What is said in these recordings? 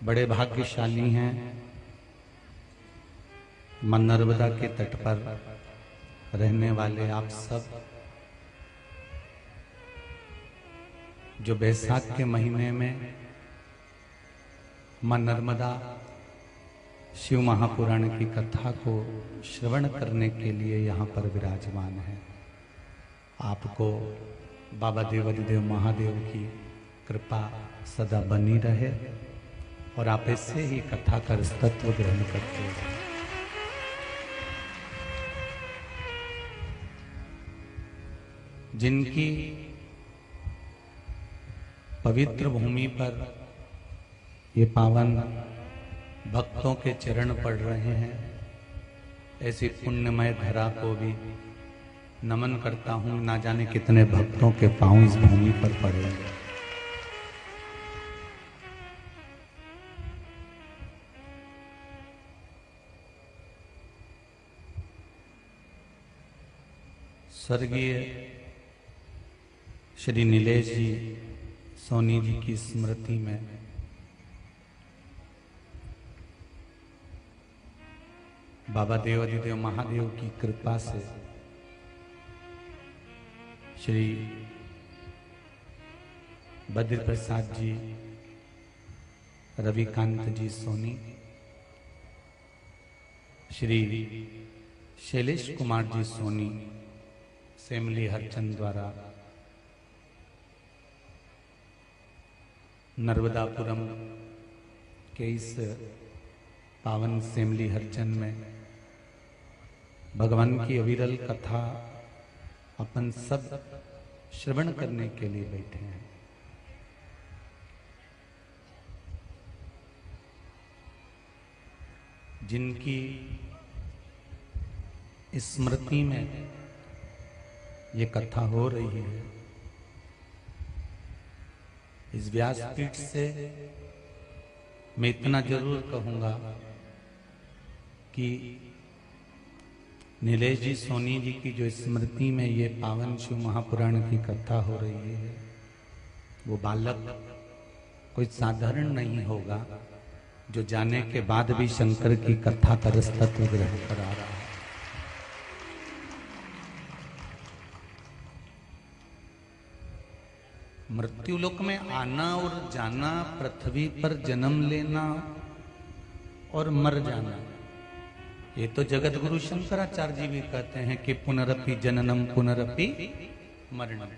बड़े भाग्यशाली हैं मां नर्मदा के तट पर रहने वाले आप सब, जो बैसाख के महीने में मां नर्मदा शिव महापुराण की कथा को श्रवण करने के लिए यहाँ पर विराजमान है। आपको बाबा देवाधिदेव महादेव की कृपा सदा बनी रहे और आप ऐसे ही कथा का तत्व ग्रहण करते रहे। जिनकी पवित्र भूमि पर ये पावन भक्तों के चरण पड़ रहे हैं, ऐसी पुण्यमय धरा को भी नमन करता हूं। ना जाने कितने भक्तों के पांव इस भूमि पर पड़े हैं। स्वर्गीय श्री नीलेश जी सोनी जी की स्मृति में बाबा देवाधिदेव महादेव की कृपा से श्री बद्र प्रसाद जी, रविकांत जी सोनी, श्री शैलेश कुमार जी सोनी, सेमली हरचंद द्वारा नर्मदापुरम के इस पावन सेमली हरचंद में भगवान की अविरल कथा अपन सब श्रवण करने के लिए बैठे हैं। जिनकी स्मृति में ये कथा हो रही है, इस व्यासपीठ से मैं इतना जरूर कहूंगा कि नीलेश जी सोनी जी की जो स्मृति में ये पावन शिव महापुराण की कथा हो रही है, वो बालक कोई साधारण नहीं होगा जो जाने के बाद भी शंकर की कथा का रस तत्व ग्रहण करा रहा है। मृत्युलोक में आना और जाना, पृथ्वी पर जन्म लेना और मर जाना, ये तो जगत गुरु शंकराचार्य जी भी कहते हैं कि पुनरपि जननम पुनरपि मरणम,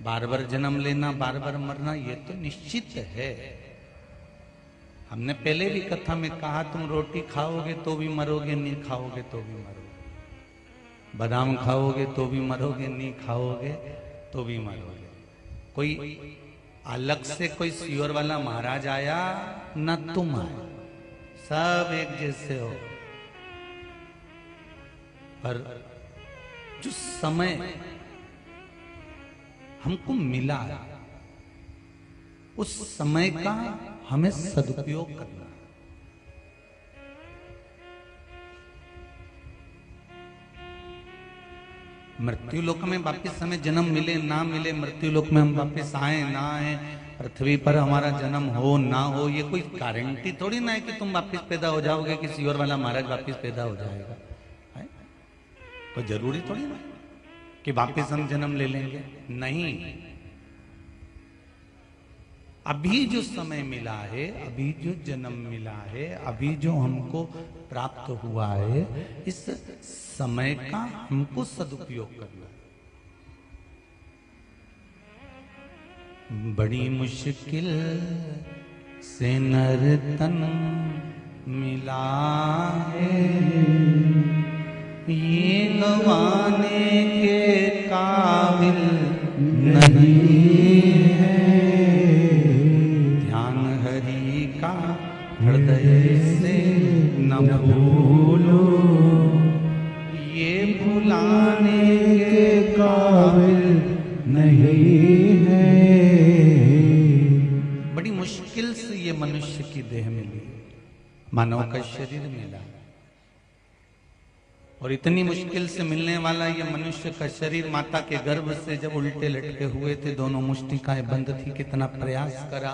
बार बार जन्म लेना, बार बार मरना, ये तो निश्चित है। हमने पहले भी कथा में कहा, तुम रोटी खाओगे तो भी मरोगे, नहीं खाओगे तो भी मरोगे। बादाम खाओगे तो भी मरोगे, नहीं खाओगे तो भी मरोगे। कोई अलग से कोई सियोर वाला महाराज आया न तुम आए, सब एक जैसे हो। पर जो समय हमको मिला है, उस समय का हमें सदुपयोग करना। मृत्यु लोक में वापिस हमें जन्म मिले ना मिले, मृत्यु लोक में हम वापिस आए ना आए, पृथ्वी पर हमारा जन्म हो ना हो, ये कोई गारंटी थोड़ी ना है कि तुम वापिस पैदा हो जाओगे, किसी और वाला महाराज वापिस पैदा हो जाएगा। है? कोई जरूरी थोड़ी ना कि वापिस हम जन्म ले लेंगे, नहीं। अभी जो समय मिला है, अभी जो जन्म मिला है, अभी जो हमको प्राप्त हुआ है, इस समय का हमको सदुपयोग करना। बड़ी मुश्किल से नर तन मिला है, ये गंवाने के काबिल नहीं है। ध्यान हरि का हृदय से न भूलो, ये भुलाने के काबिल नहीं है। बड़ी मुश्किल से ये मनुष्य की देह मिली, मानव का शरीर मिला, और इतनी मुश्किल से मिलने वाला ये मनुष्य का शरीर माता के गर्भ से जब उल्टे लटके हुए थे, दोनों मुष्टिकाएं बंद थी, कितना प्रयास करा,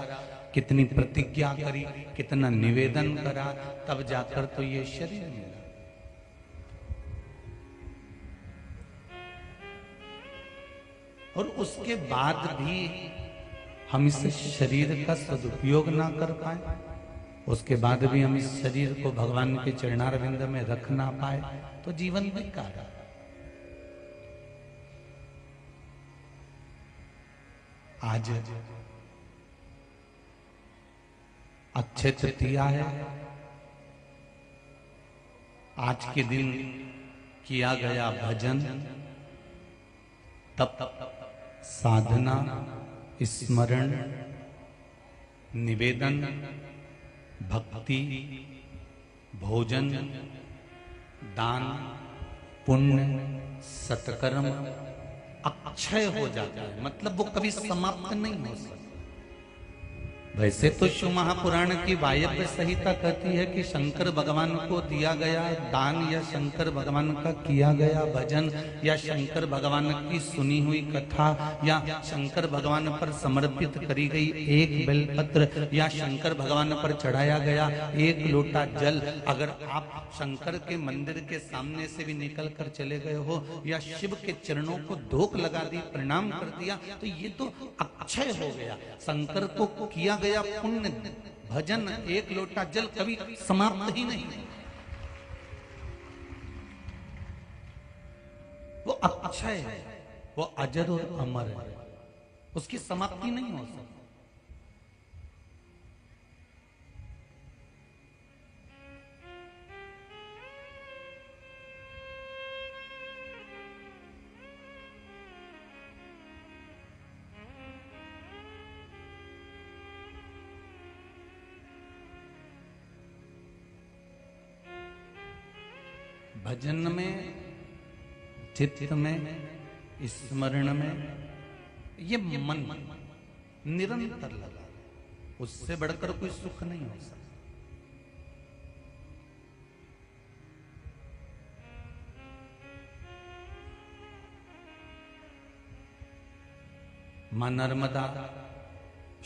कितनी प्रतिज्ञा करी, कितना निवेदन करा, तब जाकर तो ये शरीर मिला। और उसके बाद भी हम इस शरीर का सदुपयोग ना कर पाए, उसके बाद भी हम इस शरीर को भगवान के चरणारविंद में रख ना पाए, तो जीवन बेकार है। आज अक्षय तृतीया है। आज के दिन किया गया भजन, तप, साधना, स्मरण, निवेदन, भक्ति, भोजन, दान, पुण्य, सत्कर्म अक्षय हो जाता है, मतलब वो कभी समाप्त नहीं हो सकता। वैसे तो शिव महापुराण की वायव्य संहिता कहती है कि शंकर भगवान को दिया गया दान, या शंकर भगवान का किया गया भजन, या शंकर भगवान की सुनी हुई कथा, या शंकर भगवान पर समर्पित करी गई एक बेलपत्र, या शंकर भगवान पर चढ़ाया गया एक लोटा जल, अगर आप शंकर के मंदिर के सामने से भी निकल कर चले गए हो, या शिव के चरणों को धोख लगा दी, प्रणाम कर दिया, तो ये तो अक्षय हो गया। शंकर को किया गया पुण्य भजन, एक लोटा जल कभी समाप्त ही नहीं, वो अक्षय है, वो अजर और अमर है, उसकी समाप्ति नहीं हो सकती। भजन में, चित्त में, स्मरण में ये मन निरंतर लगा, उससे बढ़कर कोई सुख नहीं हो सकता। मां नर्मदा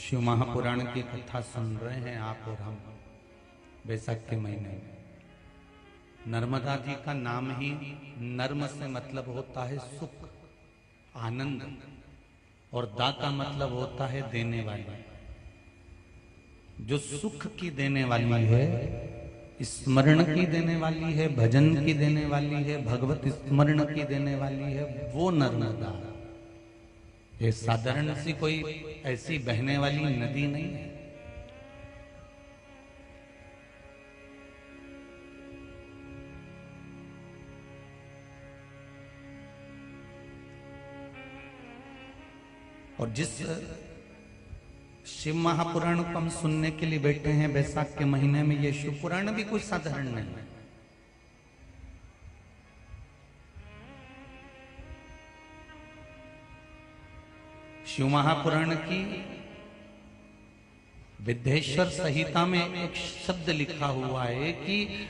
शिव महापुराण की कथा सुन रहे हैं आप और हम बैसाख के महीने में। नर्मदा जी का नाम ही नर्म से मतलब होता है सुख, आनंद, और दा का मतलब होता है देने वाली। जो सुख की देने वाली है, स्मरण की देने वाली है, भजन की देने वाली है, भगवत स्मरण की देने वाली है, वो नर्मदा। ये साधारण सी कोई ऐसी बहने वाली नदी नहीं है। और जिस शिव महापुराण को हम सुनने के लिए बैठे हैं बैसाख के महीने में, ये शिव पुराण भी कुछ साधारण नहीं है। शिव महापुराण की विद्येश्वर संहिता में एक शब्द लिखा हुआ है कि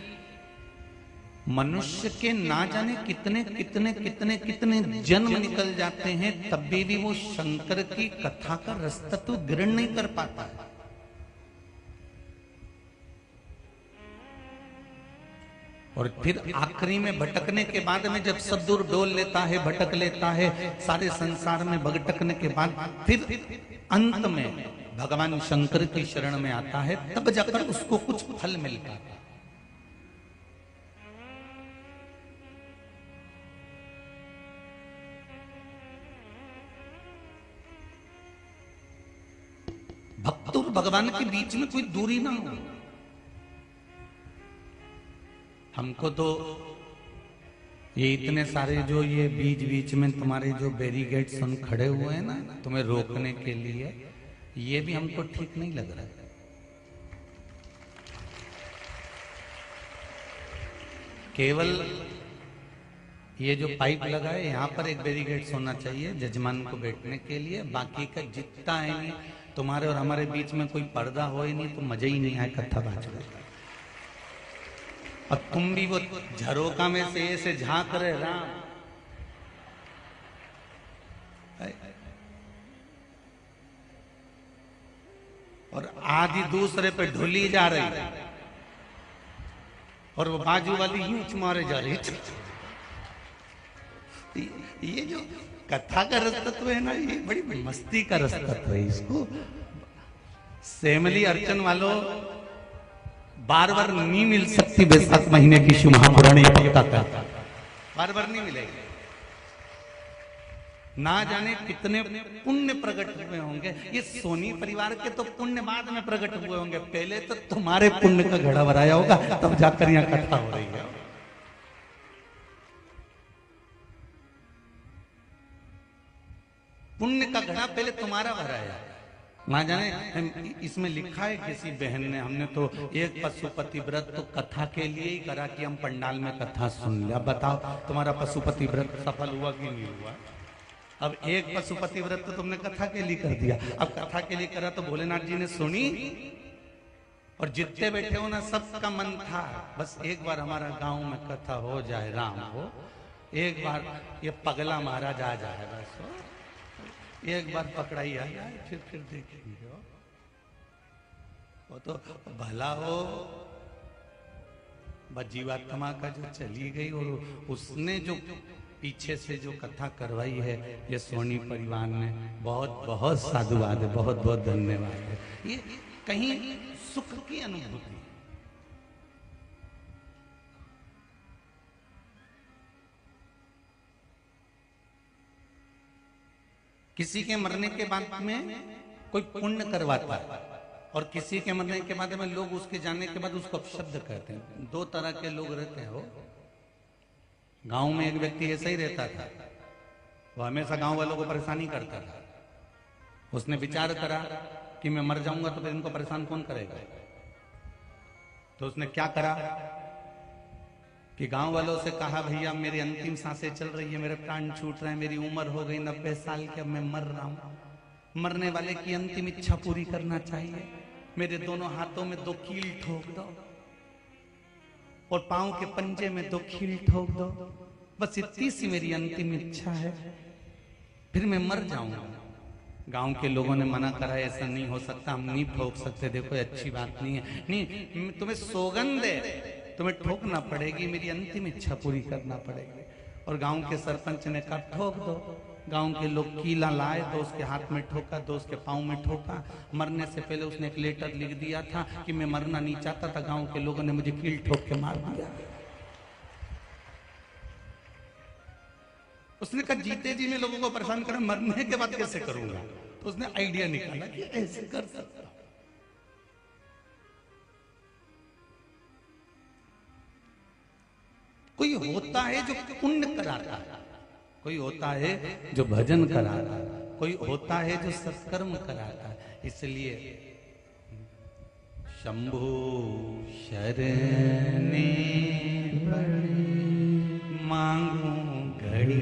मनुष्य के ना जाने कितने कितने कितने कितने जन्म निकल जाते हैं, तब भी वो शंकर की कथा का रास्ता तो ग्रहण नहीं कर पाता है। और फिर आखिरी में भटकने के बाद में जब सब दूर डोल लेता है, भटक लेता है, सारे संसार में भटकने के बाद फिर अंत में भगवान शंकर की शरण में आता है, तब जाकर उसको कुछ फल मिलता है। भक्त और भगवान के बीच में कोई दूरी ना हो। हमको तो ये इतने सारे जो ये बीच बीच में तुम्हारे जो बैरिकेड्स हम खड़े हुए हैं ना तुम्हें रोकने के लिए, ये भी हमको ठीक नहीं लग रहा है। केवल ये जो पाइप लगा है यहाँ पर एक बैरिकेड होना चाहिए जजमान को बैठने के लिए, बाकी का जितना है नहीं। तुम्हारे और हमारे बीच में कोई पर्दा हो ही नहीं तो मजा ही नहीं आए कथा बाज कर। और तुम भी वो झरोका में से ऐसे झांक रहे राम, और आधी दूसरे पे ढुली जा रही, और वो बाजू वाली यूं मारे जा रही। ये जो कथा का रसतत्व है ना, ये बड़ी मस्ती का रसतत्व है। इसको सेमली अर्चन वालों बार बार नहीं मिल सकती। बैसाख महीने की शिव महापुराण बार बार नहीं मिलेगी। ना जाने कितने पुण्य प्रकट हुए होंगे। ये सोनी परिवार के तो पुण्य बाद में प्रकट हुए होंगे, पहले तो तुम्हारे पुण्य का घड़ा भराया होगा, तब जाकर यहाँ कथा हो रही है। पुण्य का घड़ा पहले तुम्हारा भराया। ना जाने इसमें लिखा है किसी बहन ने, हमने तो एक पशुपति व्रत तो कथा के लिए ही करा कि हम पंडाल में कथा सुन लिया। बताओ तुम्हारा पशुपति व्रत सफल हुआ कि नहीं हुआ? अब एक पशुपति व्रत तो तुमने कथा के लिए कर दिया। अब कथा के लिए करा तो भोलेनाथ जी ने सुनी, और जितने बैठे हो ना सबका मन था बस एक बार हमारा गांव में कथा हो जाए, राम हो, एक बार ये पगला महाराज आ जाए, बस एक बार पकड़ाई आ जाए, फिर देखेंगे। वो तो भला हो बस जीवात्मा का जो चली गई, और उसने जो पीछे से जो कथा करवाई है ये सोनी परिवार ने, बहुत बहुत साधुवाद है, बहुत बहुत धन्यवाद है। ये कहीं सुख की अनुभूति। किसी के मरने के बाद में कोई पुण्य करवाता है, और किसी के मरने के बाद में लोग उसके जाने के बाद उसको अपशब्द कहते हैं। दो तरह के लोग रहते हैं। वो गांव में एक व्यक्ति ऐसा ही रहता था, वो हमेशा गांव वालों को परेशानी करता था। उसने विचार करा कि मैं मर जाऊंगा तो फिर इनको परेशान कौन करेगा। तो उसने क्या करा कि गांव वालों से कहा, भैया मेरी अंतिम सांसें चल रही है, मेरे प्राण छूट रहे हैं, मेरी उम्र हो गई 90 साल की, अब मैं मर रहा हूं। मरने वाले की अंतिम इच्छा पूरी करना चाहिए। मेरे दोनों हाथों में 2 कील ठोक दो, और पांव के पंजे में 2 कील ठोक दो, बस इतनी सी मेरी अंतिम इच्छा है, फिर मैं मर जाऊंगा। गांव के लोगों ने मना करा, ऐसा नहीं हो सकता, हम नहीं ठोक सकते, देखो अच्छी बात नहीं है, नहीं तुम्हें सौगंध है, तुम्हें ठोकना पड़ेगी, मेरी अंतिम इच्छा पूरी करना पड़ेगी। और गांव के सरपंच ने कहा ठोक दो। गांव के लोग कीला लाए, तो उसके हाथ में ठोका, तो उसके पांव में ठोका। मरने से पहले उसने एक लेटर लिख दिया था कि मैं मरना नहीं चाहता था, गांव के लोगों ने मुझे कील ठोक के मार दिया। उसने कहा जीते जी मैं लोगों को परेशान करा, मरने के बाद कैसे करूंगा। तो उसने आइडिया निकाला कि ऐसे कर सकता। कोई होता है जो पुण्य कराता है, कोई होता है जो भजन कराता है, कोई होता है जो सत्कर्म कराता है। इसलिए शंभु शरणे मांगू घड़ी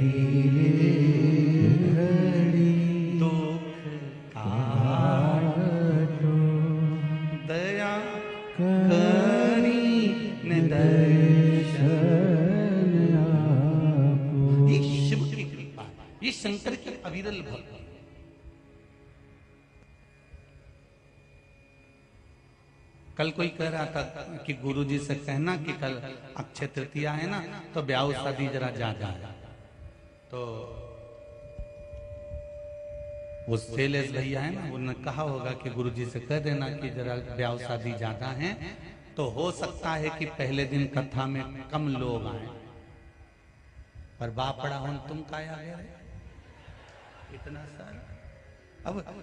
दुख काटो, दया करी ने ये शिव की कृपा, ये शंकर की अविरल भक्ति। कल कोई कह रहा था कि गुरुजी से कहना कि कल अक्षय तृतीया है ना, तो ब्याह शादी जरा ज्यादा है। तो वो शैलेश भैया है ना, उन्होंने कहा होगा कि गुरुजी से कह देना कि जरा ब्याह शादी ज्यादा है, तो हो सकता है कि पहले दिन कथा में कम लोग आए। पर बापड़ा हो तुम काया गया इतना सारा। अब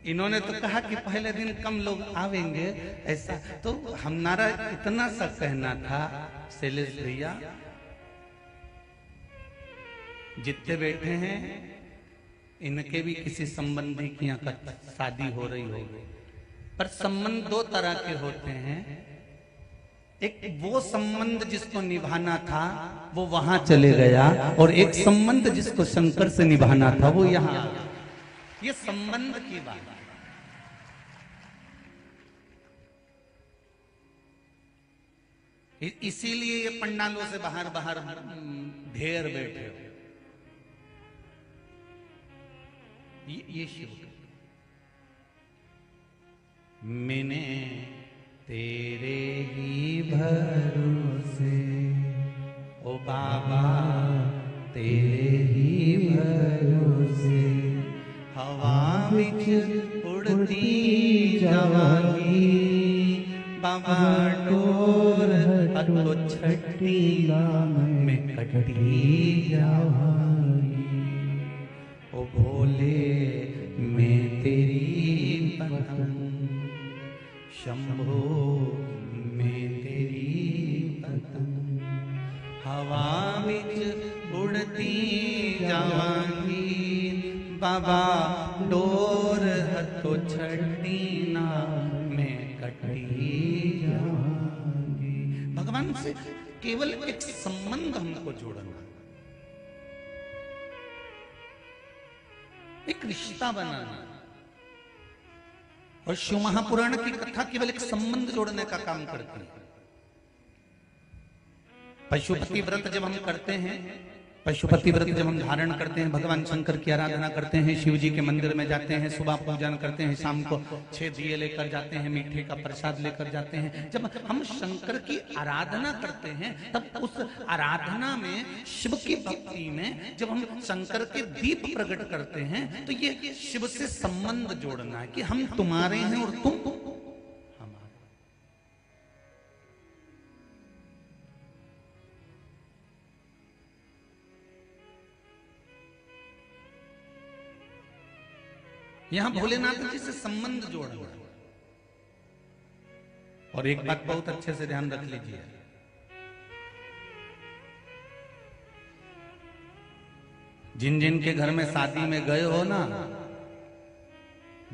इन्होंने तो कहा कि पहले दिन कम लोग आवेंगे, ऐसा तो हमारा इतना सा कहना था शैलेश भैया, जितने बैठे हैं इनके भी किसी संबंधी की यहाँ का शादी हो रही होगी। पर संबंध 2 तरह के होते हैं। एक वो संबंध जिसको निभाना था वो वहां चले गया, और एक संबंध जिसको शंकर से निभाना था वो यहाँ आ गया। ये संबंध की बात है। इसीलिए ये पंडालों से बाहर बाहर ढेर बैठे हो। ये शिव मिने तेरे ही भरोसे, ओ बाबा तेरे ही भरोसे, हवा बिच उड़ती जावांगी, बाबा डोर हथो छठी में कटी जावांगी, ओ भोले मैं तेरी पतंग, शंभो मैं तेरी पतंग, हवा बिच उड़ती जावांगी, बाबा डोर हथो छठी ना मैं कटी जावांगी। भगवान से केवल एक संबंध हमको जोड़ना, एक रिश्ता बनाना। और शिव महापुराण की कथा केवल एक संबंध जोड़ने का काम करती है। पशुपति व्रत जब हम करते हैं, पशुपति व्रत जब हम धारण करते हैं, भगवान शंकर की आराधना करते हैं, शिव जी के मंदिर में जाते हैं, सुबह पूजन करते हैं, शाम को 6 दिए लेकर जाते हैं, मीठे का प्रसाद लेकर जाते हैं। जब हम शंकर की आराधना करते हैं तब उस आराधना में, शिव की भक्ति में जब हम शंकर के दीप प्रकट करते हैं तो ये शिव से संबंध जोड़ना है कि हम तुम्हारे हैं और तुम यहां भोलेनाथ जी से संबंध जोड़ना। और एक बात बहुत अच्छे से ध्यान रख लीजिए, जिन जिन के घर में शादी में गए हो ना,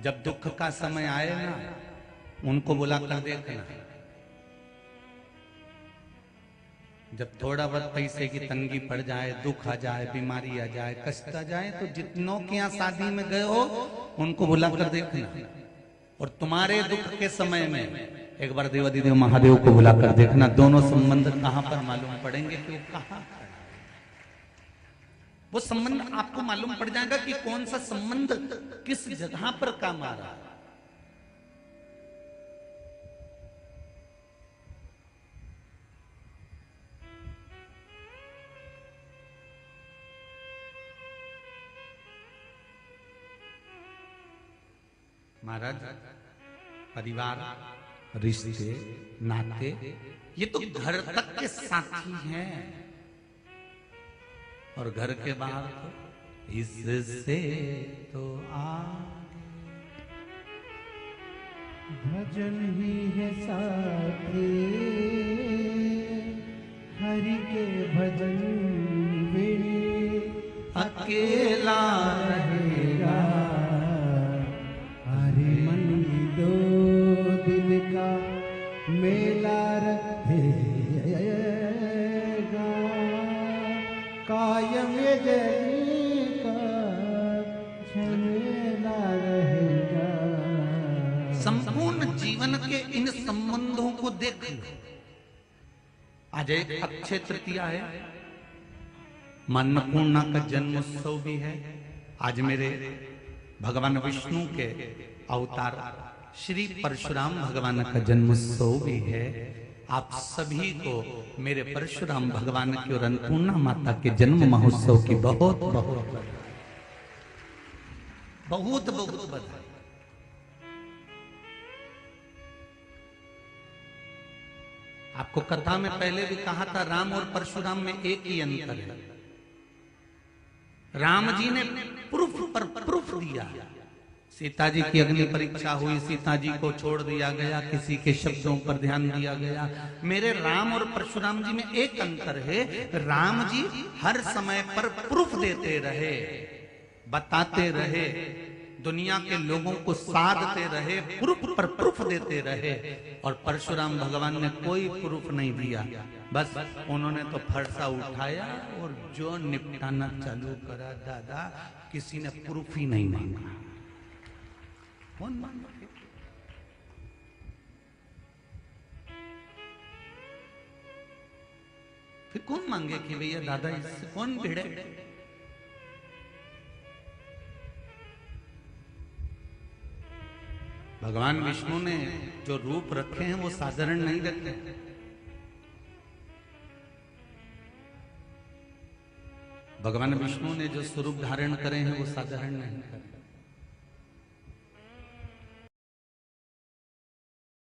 जब दुख का समय आए ना, उनको बुलाकर देखना। जब थोड़ा बहुत पैसे की तंगी पड़ जाए, दुख आ जाए, बीमारी आ जाए, कष्ट आ जाए, तो जितनों के यहाँ शादी में गए हो उनको बुलाकर देखना। और तुम्हारे दुख के समय में एक बार देवाधिदेव महादेव को बुलाकर देखना। दोनों संबंध कहां पर मालूम पड़ेंगे कि वो कहां, वो संबंध आपको मालूम पड़ जाएगा कि कौन सा संबंध किस जगह पर काम आ रहा है। महाराज, परिवार, रिश्ते, नाते, ये तो घर तक के साथी हैं, और घर के बाहर तो इससे तो भजन ही है साथी, हरि के भजन बिन अकेला रहेगा, हरि मन दो दिल का मेला रहेगा, कायम ये जगी का झमेला रहेगा। संपूर्ण जीवन के इन संबंधों को देख। आज एक अक्षय तृतीया है, मां अन्नपूर्णा का जन्मोत्सव भी है। आज मेरे भगवान विष्णु के अवतार श्री परशुराम भगवान का जन्मोत्सव भी है। आप सभी को मेरे परशुराम भगवान की और अन्नपूर्णा माता के जन्म महोत्सव की बहुत बहुत बहुत बहुत बधाई। आपको कथा में पहले भी कहा था, राम और परशुराम में एक ही अंतर है। राम जी ने प्रूफ पर प्रूफ दिया। सीता जी की अग्नि परीक्षा हुई, सीता जी को छोड़ दिया गया, किसी के शब्दों पर ध्यान दिया गया। मेरे राम और परशुराम जी में एक अंतर है, राम जी हर समय पर प्रूफ देते रहे, बताते रहे, दुनिया के लोगों को साधते रहे, प्रूफ पर प्रूफ देते रहे। और परशुराम भगवान ने कोई प्रूफ नहीं दिया, बस उन्होंने तो फरसा उठाया और जो निपटाना चालू करा। दादा, किसी ने प्रूफ ही नहीं मांगा। कौन मांगा? फिर कौन मांगे कि भैया दादा इससे कौन भिड़े? भगवान विष्णु ने जो रूप रखे हैं वो साधारण नहीं रखे। भगवान विष्णु ने जो स्वरूप धारण करे हैं वो साधारण नहीं करे।